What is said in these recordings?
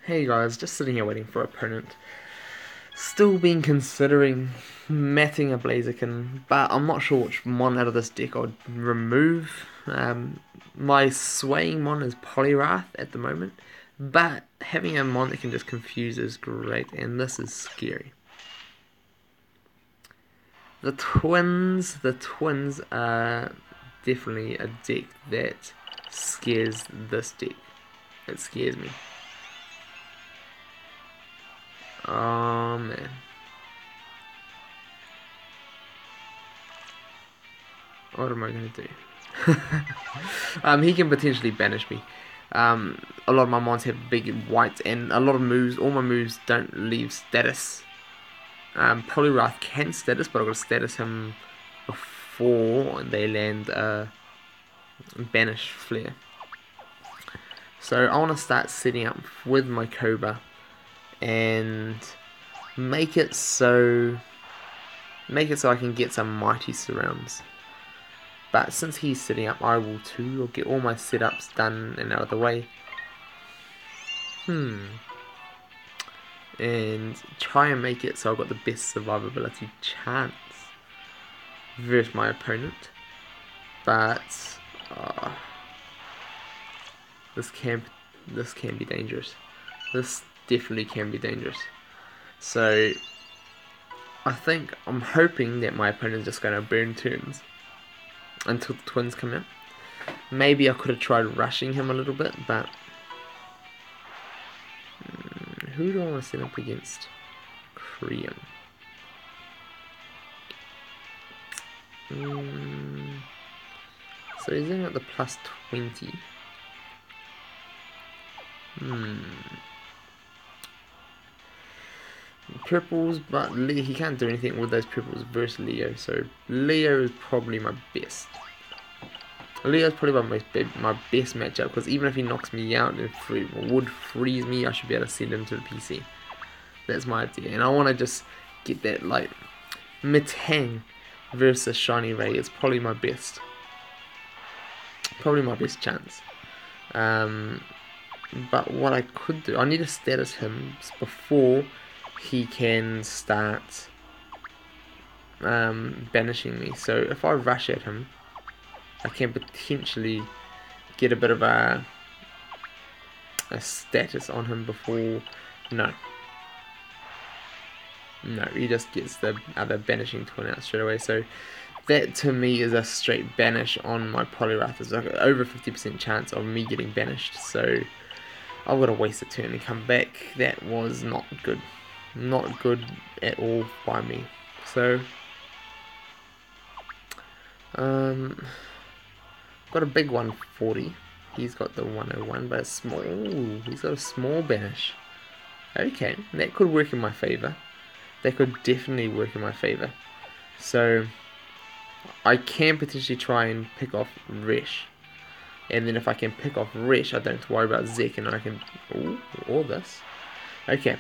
Hey guys, just sitting here waiting for opponent. Still been considering matting a Blaziken, but I'm not sure which mon out of this deck I'd remove. My swaying mon is Poliwrath at the moment, but having a mon that can just confuse is great, and this is scary. The twins are definitely a deck that scares this deck. It scares me. Oh man. What am I going to do? He can potentially banish me. A lot of my mons have big whites, and a lot of moves, all my moves don't leave status. Poliwrath can status, but I've got to status him before they land banish flare. So I want to start setting up with my Cobra and make it so I can get some mighty surrounds. But since he's setting up, I will too. I'll get all my setups done and out of the way. And try and make it so I've got the best survivability chance versus my opponent. But this can be dangerous. This definitely can be dangerous. So I'm hoping that my opponent is just going to burn turns until the twins come out. Maybe I could have tried rushing him a little bit, but who do I want to set up against? Cream. So he's in at the plus 20. Purples, but he can't do anything with those purples versus Leo, so Leo is probably my best. Leo's probably my best matchup, because even if he knocks me out and would freeze me, I should be able to send him to the PC. That's my idea, and I want to just get that, like, Metang versus Shiny Ray is probably my best. Probably my best chance. But what I could do, I need to status him before he can start banishing me. So if I rush at him, I can potentially get a bit of a status on him before. No, he just gets the other banishing twin out straight away. So that to me is a straight banish on my Poliwrath. There's like over 50% chance of me getting banished. So I've got to waste a turn and come back. That was not good. Not good at all by me. So got a big 140. He's got the 101, but it's small. Ooh, he's got a small banish. Okay, that could work in my favor. That could definitely work in my favor. So I can potentially try and pick off Resh. And then if I can pick off Resh, I don't have to worry about Zek, and I can... Ooh, all this. Okay.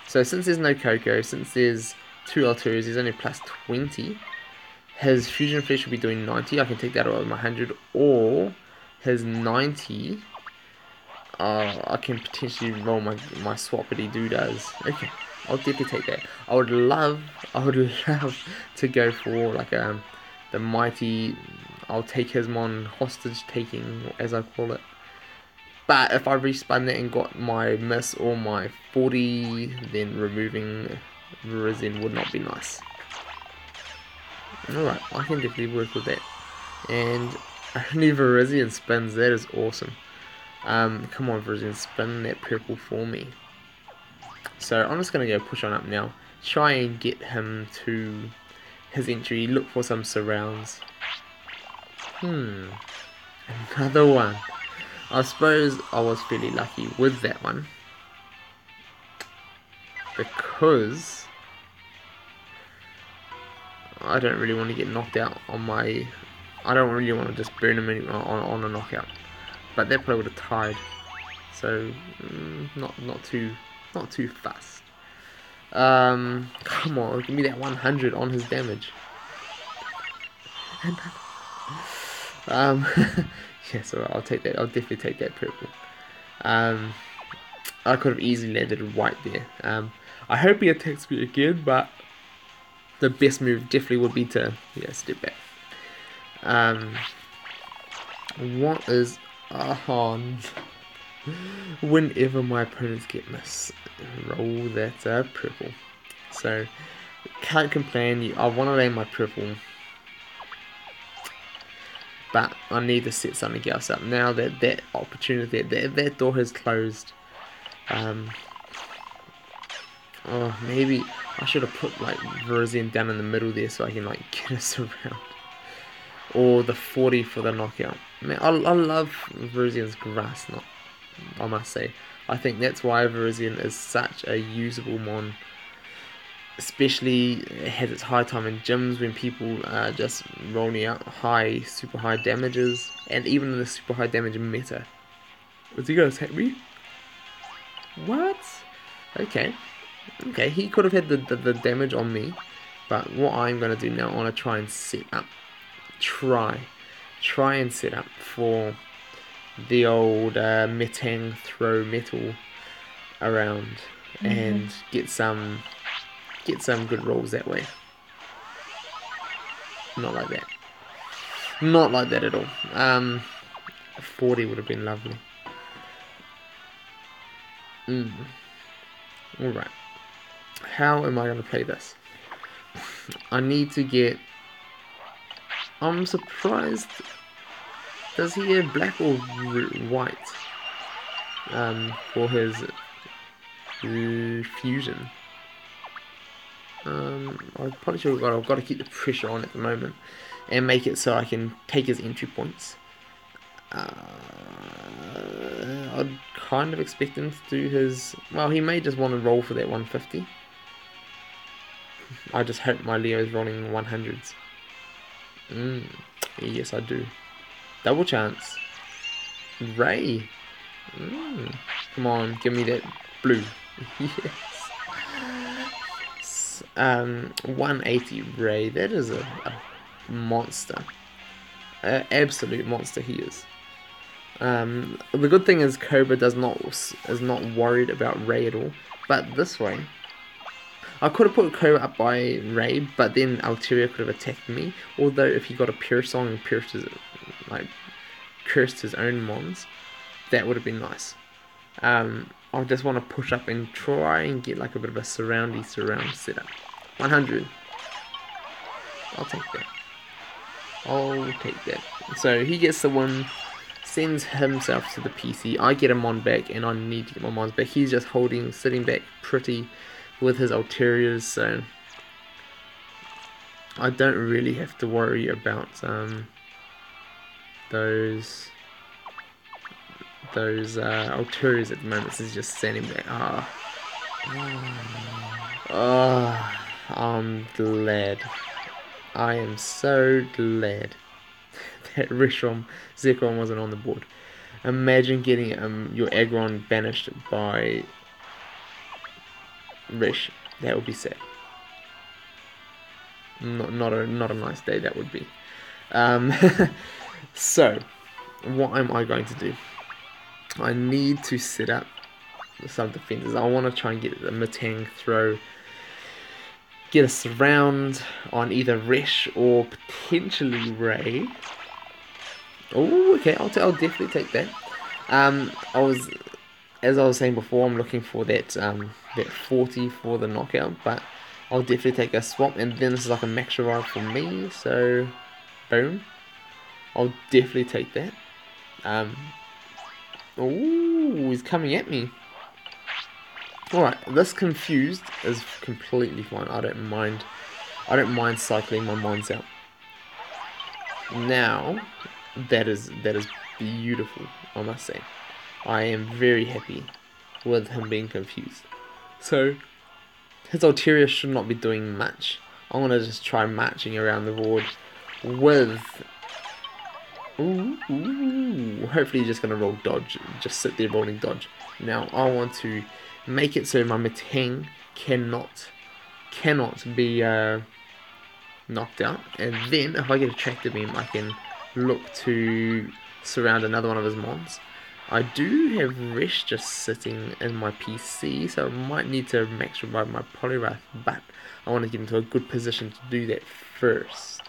So since there's no Coco, since there's 2 Alturas, he's only plus 20. His Fusion Flesh will be doing 90. I can take that out of my 100. Or his 90... I can potentially roll my swappity doodahs. Okay. I'll definitely take that. I would love to go for like the mighty... I'll take his mon hostage taking, as I call it. But if I respun that and got my miss or my 40, then removing Virizion would not be nice. Alright, I can definitely work with that. And only Virizion spins, that is awesome. Come on Virizion, spin that purple for me. So I'm just going to go push on up now. Try and get him to his entry, look for some surrounds. Another one. I suppose I was fairly lucky with that one, because I don't really want to get knocked out on my... I don't really want to just burn him on a knockout. But that probably would have tied. So not too fast. Come on, give me that 100 on his damage. Yeah, so I'll take that. I'll definitely take that purple. I could have easily landed white there. I hope he attacks me again, but the best move definitely would be to step back. What is on? Whenever my opponents get miss, roll that purple. So can't complain. I want to land my purple, but I need to set something else up now that that opportunity, that door has closed. Oh, maybe I should have put like Virizion down in the middle there so I can like get us around. Or the 40 for the knockout. Man, I love Virizion's grass knot, I must say. I think that's why Virizion is such a usable mon. Especially it has its high time in gyms when people are just rolling out super high damages. And even in the super high damage meta. Was he gonna attack me? What? Okay. Okay, he could have had the damage on me, but what I'm going to do now, I want to try and set up, try and set up for the old Metang throw metal around and get some good rolls that way. Not like that. Not like that at all. 40 would have been lovely. Alright. How am I going to play this? I need to get... I'm surprised... Does he have black or white? For his... fusion. I probably should have I've got to keep the pressure on at the moment. And make it so I can take his entry points. I'd kind of expect him to do his... Well, he may just want to roll for that 150. I just hope my Leo's rolling 100s. Yes, I do. Double chance. Ray. Come on, give me that blue. Yes. 180 Ray. That is a monster. Absolute monster he is. The good thing is Cobra is not worried about Ray at all. But this way, I could have put Cobra up by Ray, but then Alteria could have attacked me. Although if he got a Pure Song and cursed his own mons, that would have been nice. I just want to push up and try and get like a bit of a surround setup. 100. I'll take that. I'll take that. So he gets the one, sends himself to the PC. I get a mon back, and I need to get my mons back. He's just sitting back pretty with his Alterias, so I don't really have to worry about those Alterias at the moment. He's just standing back. I'm glad. I am so glad that Zekrom wasn't on the board. Imagine getting your Aggron banished by Rish. That would be sad. Not a nice day that would be. So, what am I going to do? I need to set up some defenses. I want to try and get the Metang throw, get a surround on either Resh or potentially Ray. Oh, okay, I'll definitely take that. As I was saying before, I'm looking for that 40 for the knockout, but I'll definitely take a swap, and then this is like a max revive for me, so boom. I'll definitely take that. Oh, he's coming at me. Alright, this confused is completely fine. I don't mind cycling my mons out. Now, that is beautiful, I must say. I am very happy with him being confused. So, his Alteria should not be doing much. I'm going to just try marching around the board with... hopefully he's just going to roll dodge. Just sit there rolling dodge. Now, I want to make it so my Metang cannot be knocked out. And then, if I get a Tractor Beam, I can look to surround another one of his mons. I do have Resh just sitting in my PC, so I might need to max revive my Poliwrath, but I want to get into a good position to do that first.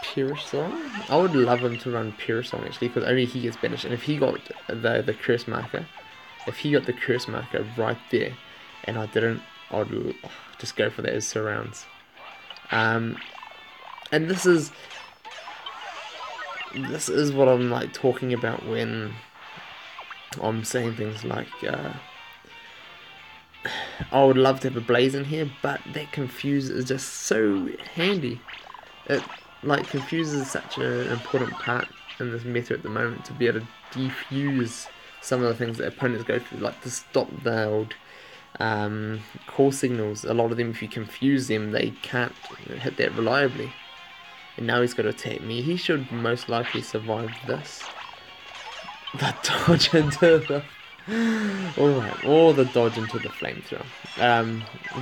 Pearsong? I would love him to run Pearsong actually, because only he gets banished, and if he got the curse marker, right there, and I didn't, I'd just go for that as surrounds. And this is what I'm like talking about when I'm saying things like I would love to have a Blaze in here, but that Confuse is just so handy. It like Confuse is such an important part in this meta at the moment, to be able to defuse some of the things that opponents go through, like to stop the old call signals. A lot of them, if you confuse them, they can't hit that reliably. And now he's got to attack me. He should most likely survive this. The dodge into the... Alright, or the dodge into the flamethrower.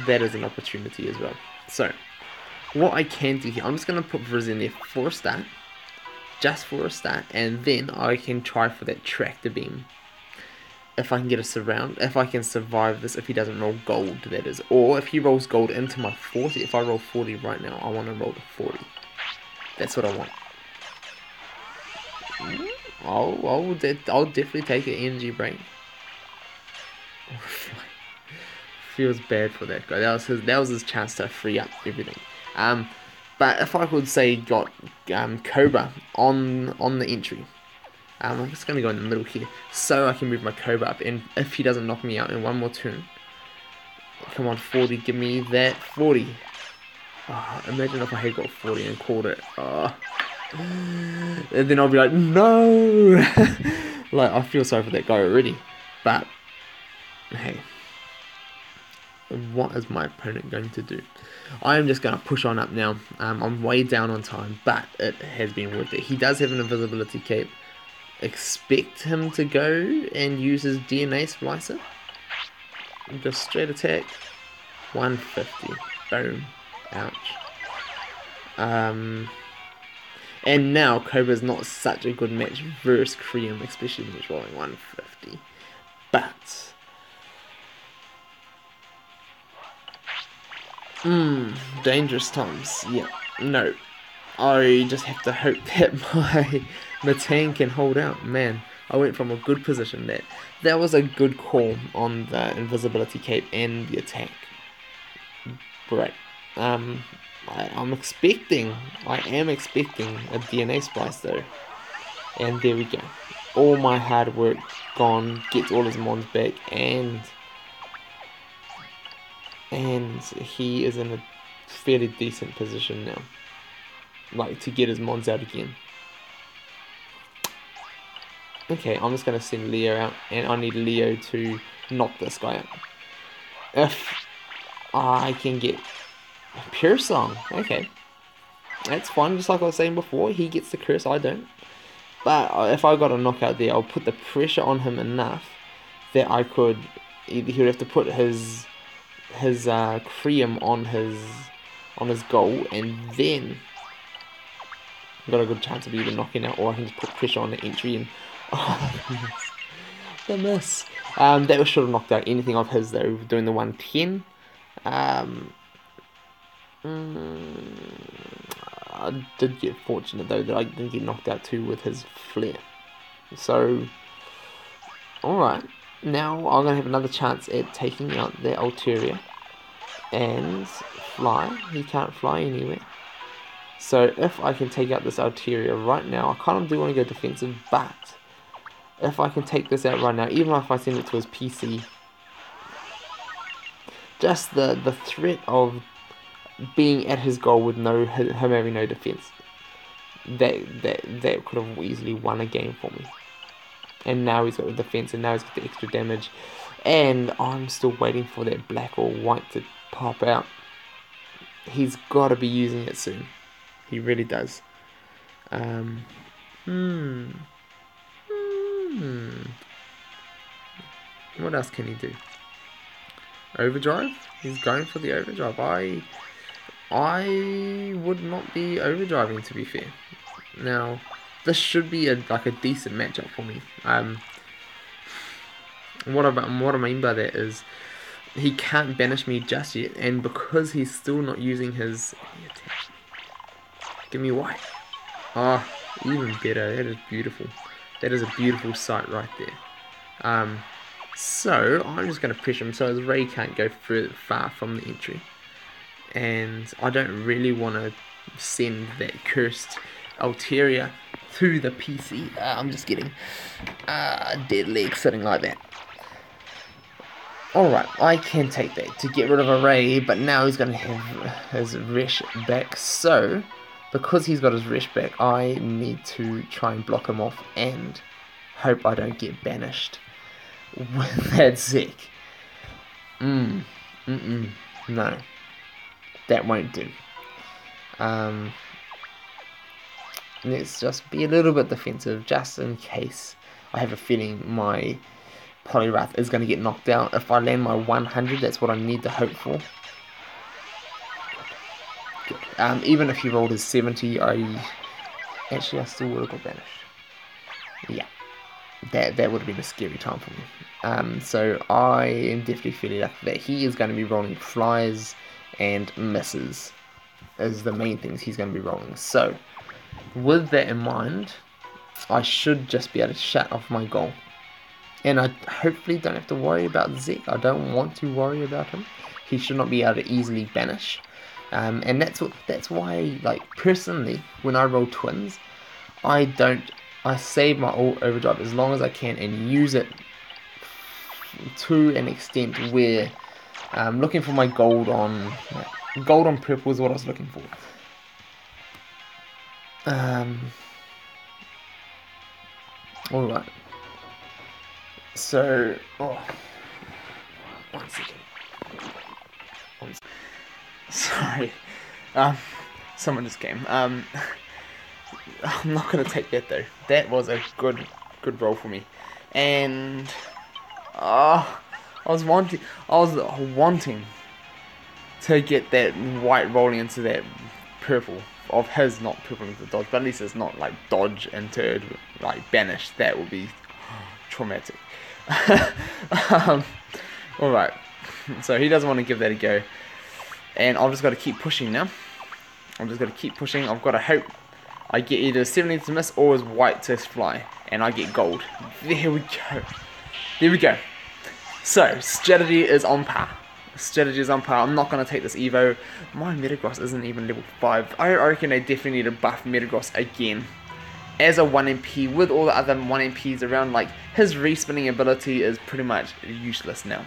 That is an opportunity as well. So, what I can do here, I'm just going to put Frizz in there for a start. Just for a start. And then I can try for that tractor beam. If I can get a surround, if I can survive this, if he doesn't roll gold, that is. Or if he rolls gold into my 40, if I roll 40 right now, I want to roll to 40. That's what I want. I'll definitely take an energy break. Feels bad for that guy. That was his chance to free up everything. But if I could say got Cobra on the entry, I'm just gonna go in the middle here so I can move my Cobra up. And if he doesn't knock me out in one more turn, come on 40, give me that 40. Oh, imagine if I had got 40 and called it. Oh. And then I'll be like, no! Like, I feel sorry for that guy already. But, hey. What is my opponent going to do? I am just going to push on up now. I'm way down on time, but it has been worth it. He does have an invisibility cape. Expect him to go and use his DNA splicer. Just straight attack. 150. Boom. Ouch. And now Cobra's not such a good match versus Cream, especially when he's rolling 150. But dangerous times. Yeah. No. I just have to hope that my Matang can hold out. Man, I went from a good position there. That was a good call on the invisibility cape and the attack. Great. I am expecting a DNA splice though. And there we go. All my hard work gone, gets all his mons back, and he is in a fairly decent position now. Like, to get his mons out again. Okay, I'm just gonna send Leo out, and I need Leo to knock this guy out. If I can get Pure Song, okay. That's fine, just like I was saying before, he gets the curse, I don't. But if I got a knockout there, I'll put the pressure on him enough that I could, either he would have to put his Cream on his goal, and then I've got a good chance of either knocking out, or I can just put pressure on the entry and the miss. That should have knocked out anything of his though, doing the 110. I did get fortunate though that I didn't get knocked out too with his flare. So, alright. Now I'm going to have another chance at taking out the Altaria. And fly. He can't fly anywhere. So if I can take out this Altaria right now, I kind of do want to go defensive, but if I can take this out right now, even if I send it to his PC, just the threat of being at his goal with him having no defense, that could have easily won a game for me. And now he's got the defense, and now he's got the extra damage, and I'm still waiting for that black or white to pop out. He's got to be using it soon. He really does. What else can he do? Overdrive? He's going for the overdrive. I would not be overdriving, to be fair. Now, this should be like a decent matchup for me. What I mean by that is he can't banish me just yet, and because he's still not using his... Give me white. Oh, even better. That is beautiful. That is a beautiful sight right there. So I'm just going to pressure him so his ray can't go far from the entry. And I don't really want to send that cursed Altaria to the PC. I'm just getting dead leg sitting like that. Alright, I can take that to get rid of a ray, but now he's going to have his Resh back. So, because he's got his Resh back, I need to try and block him off and hope I don't get banished with that Zek. No. That won't do. Let's just be a little bit defensive, just in case. I have a feeling my Poliwrath is going to get knocked out. If I land my 100, that's what I need to hope for. Good. Even if he rolled his 70, I still would have got banished. Yeah. That would have been a scary time for me. So I am definitely feeling like that he is going to be rolling flies and misses is the main things he's going to be rolling. So with that in mind, I should just be able to shut off my goal. And I hopefully don't have to worry about Zek. I don't want to worry about him. He should not be able to easily banish. And that's why, like, personally, when I roll twins, I save my ult overdrive as long as I can and use it to an extent where I'm looking for my gold on purple is what I was looking for. Alright. So, one second. Sorry. Someone just came. I'm not gonna take that though. That was a good roll for me, and I was wanting to get that white rolling into that purple of his, not purple into dodge, but at least it's not like dodge into like banish. That would be traumatic. Alright, so he doesn't want to give that a go, and I've just got to keep pushing now. I've got to hope I get either 70 to miss or his white to fly, and I get gold. There we go. So strategy is on par. I'm not going to take this Evo. My Metagross isn't even level 5. I reckon they definitely need to buff Metagross again as a 1MP with all the other 1MPs around. Like, his respinning ability is pretty much useless now,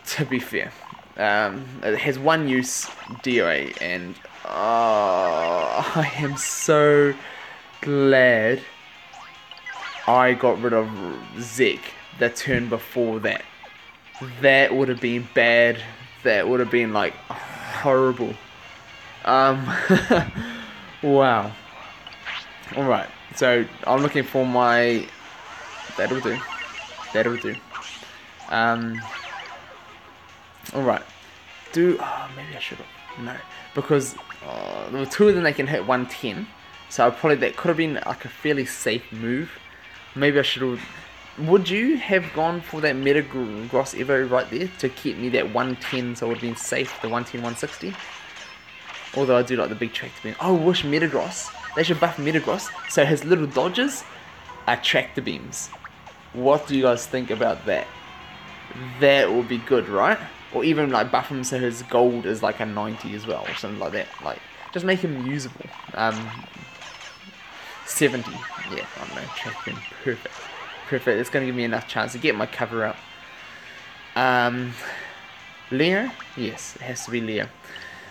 to be fair. It has one use, DOA, and I am so glad I got rid of Zek the turn before that. That would have been bad. That would have been like horrible. Wow. Alright, so I'm looking for my... That'll do. Alright. Maybe I should have. No. Because there were two of them that can hit 110. So that could have been like a fairly safe move. Maybe I should have... Would you have gone for that Metagross Evo right there to keep me that 110 so it would have been safe, the 110, 160? Although I do like the big tractor beam. I wish Metagross, they should buff Metagross so his little dodges are tractor beams. What do you guys think about that? That would be good, right? Or even like buff him so his gold is like a 90 as well, or something like that. Like, just make him usable. 70, yeah, I don't know, tractor beam, perfect. It's going to give me enough chance to get my cover up. Leo? Yes, it has to be Leo.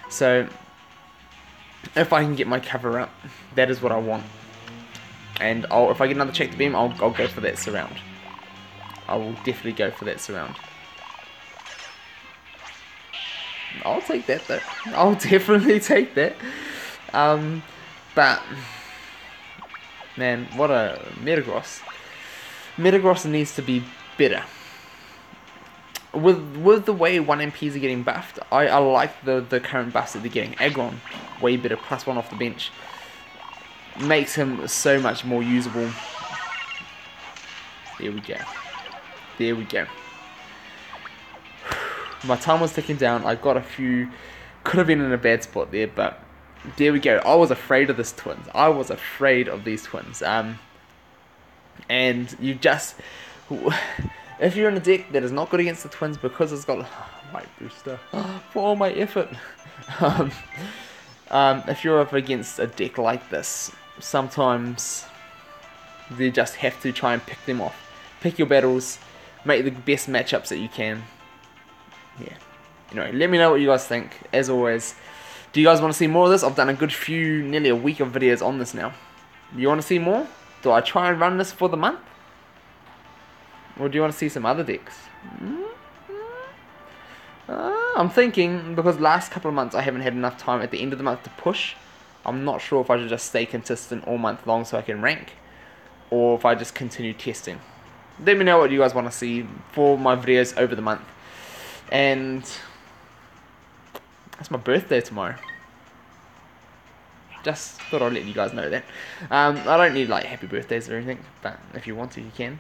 So, if I can get my cover up, that is what I want. And if I get another check to beam, I'll go for that surround. I will definitely go for that surround. I'll take that though. I'll definitely take that. But, man, what a Metagross. Metagross needs to be better. With the way 1MPs are getting buffed, I like the current buffs that they're getting. Aggron, way better, +1 off the bench. makes him so much more usable. There we go. There we go. My time was ticking down. I got a few. Could have been in a bad spot there, but there we go. I was afraid of this twins. I was afraid of these twins. And you just, if you're in a deck that is not good against the twins because it's got white booster for all my effort. If you're up against a deck like this, sometimes you just have to try and pick them off. Pick your battles, make the best matchups that you can. Yeah. Anyway, let me know what you guys think. As always, do you guys want to see more of this? I've done a good few, nearly a week of videos on this now. You want to see more? Do I try and run this for the month? Or do you want to see some other decks? I'm thinking, because last couple of months I haven't had enough time at the end of the month to push. I'm not sure if I should just stay consistent all month long so I can rank, or if I just continue testing. Let me know what you guys want to see for my videos over the month. And it's my birthday tomorrow. Just thought I'd let you guys know that. I don't need like happy birthdays or anything, but if you want to, you can.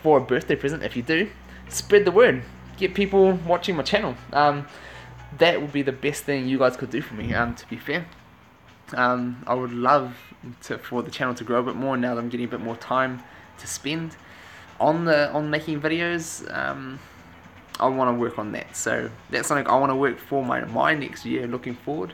For a birthday present, if you do, spread the word. Get people watching my channel. That would be the best thing you guys could do for me, to be fair. I would love for the channel to grow a bit more now that I'm getting a bit more time to spend on making videos. I want to work on that, so that's something I want to work for my next year, looking forward.